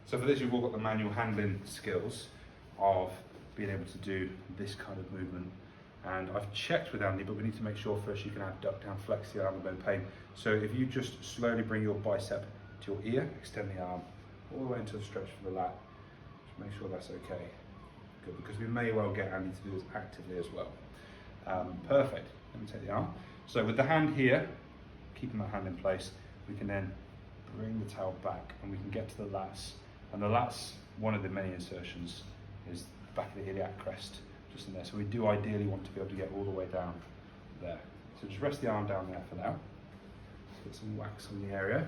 So for this, you've all got the manual handling skills of being able to do this kind of movement. And I've checked with Andy, but we need to make sure first you can abduct down, flex the arm with no pain. So if you just slowly bring your bicep to your ear, extend the arm all the way into the stretch for the lat, just make sure that's okay. Good, because we may well get Andy to do this actively as well. Perfect, let me take the arm. So with the hand here, keeping that hand in place, we can then bring the towel back and we can get to the lats. And the lats, one of the many insertions, is the back of the iliac crest, just in there. So we do ideally want to be able to get all the way down there. So just rest the arm down there for now. Get some wax on the area.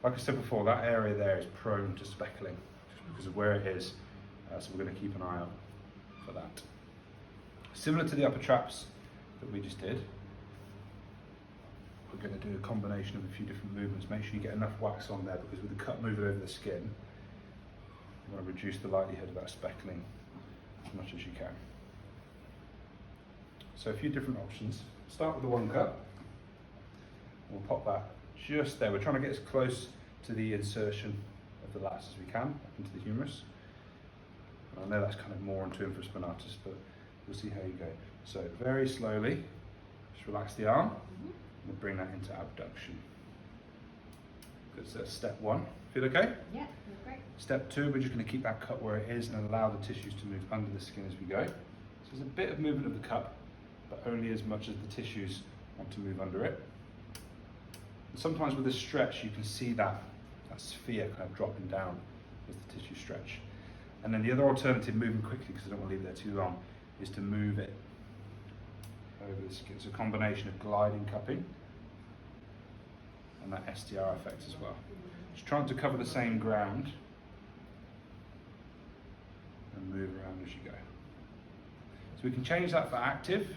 Like I said before, that area there is prone to speckling, just because of where it is. So we're going to keep an eye out for that. Similar to the upper traps that we just did, we're going to do a combination of a few different movements. Make sure you get enough wax on there, because with the cut moving over the skin, you want to reduce the likelihood of that speckling as much as you can. So a few different options. Start with the one cut. We'll pop that just there. We're trying to get as close to the insertion of the lats as we can, up into the humerus. I know that's kind of more onto infraspinatus, but we'll see how you go. So very slowly, just relax the arm, and we'll bring that into abduction. Good, so that's step one. Feel okay? Yeah, great. Step two, we're just going to keep that cut where it is and allow the tissues to move under the skin as we go. So there's a bit of movement of the cup, but only as much as the tissues want to move under it. And sometimes with a stretch, you can see that sphere kind of dropping down as the tissue stretch. And then the other alternative, moving quickly because I don't want to leave it there too long, is to move it over the skin. It's a combination of gliding cupping and that STR effect as well. Just trying to cover the same ground and move around as you go. So we can change that for active.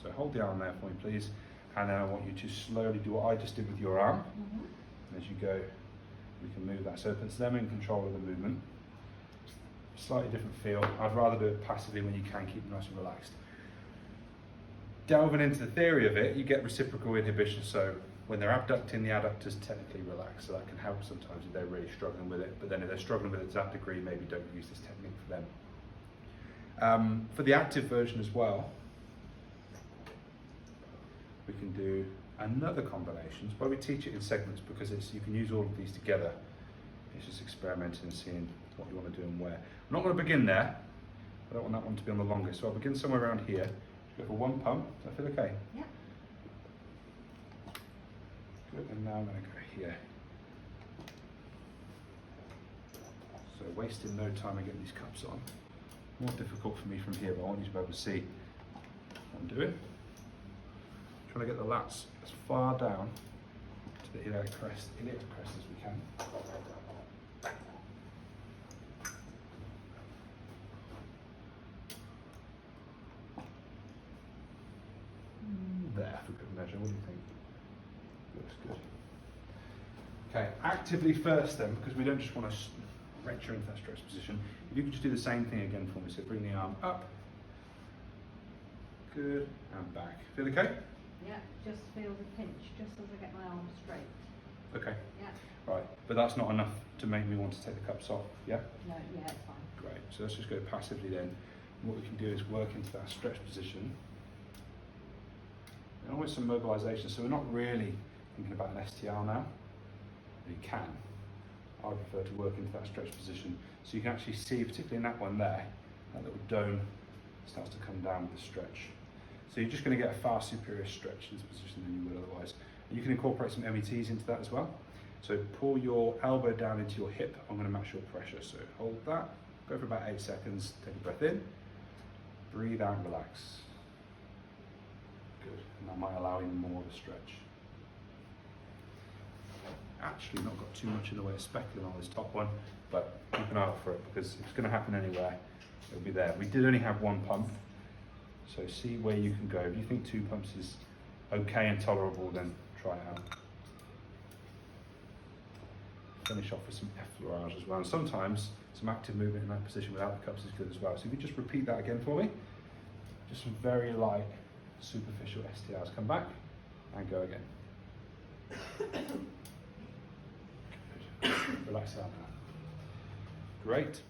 So hold the arm there for me, please. And then I want you to slowly do what I just did with your arm. And as you go, we can move that. So it puts them in control of the movement. Slightly different feel. I'd rather do it passively when you can, keep it nice and relaxed. Delving into the theory of it, you get reciprocal inhibition. So when they're abducting, the adductors technically relax. So that can help sometimes if they're really struggling with it. But then if they're struggling with it to that degree, maybe don't use this technique for them. For the active version as well, we can do another combination, but we teach it in segments because you can use all of these together. It's just experimenting and seeing what you want to do and where. I'm not going to begin there. I don't want that one to be on the longest, so I'll begin somewhere around here. Just go for one pump. Does that feel okay? Yeah. Good, and now I'm going to go here. So wasting no time in getting these cups on. More difficult for me from here, but I want you to be able to see what I'm doing. Trying to get the lats as far down to the iliac crest as we can. There, for good measure. What do you think? Looks good. Okay, actively first then, because we don't just want to wrench her into that stretch position. If you could just do the same thing again for me, so bring the arm up. Good, and back. Feel okay? Yeah, just feel the pinch, just as I get my arm straight. Okay. Yeah. Right, but that's not enough to make me want to take the cups off, yeah? No, yeah, it's fine. Great, so let's just go passively then. What we can do is work into that stretch position. And always some mobilization, so we're not really thinking about an STR now. You can. I would prefer to work into that stretch position. So you can actually see, particularly in that one there, that little dome starts to come down with the stretch. So you're just going to get a far superior stretch in this position than you would otherwise. And you can incorporate some METs into that as well. So pull your elbow down into your hip. I'm going to match your pressure. So hold that, go for about 8 seconds, take a breath in, breathe out and relax. Good, and that might allow even more of a stretch. Actually not got too much in the way of speckling on this top one, but keep an eye out for it because if it's going to happen anywhere, it'll be there. We did only have one pump, so see where you can go. If you think 2 pumps is okay and tolerable, then try it out. Finish off with some effleurage as well. And sometimes some active movement in that position without the cups is good as well. So if you just repeat that again for me, just some very light superficial STRs. Come back and go again. Good. relax the arm now. Great.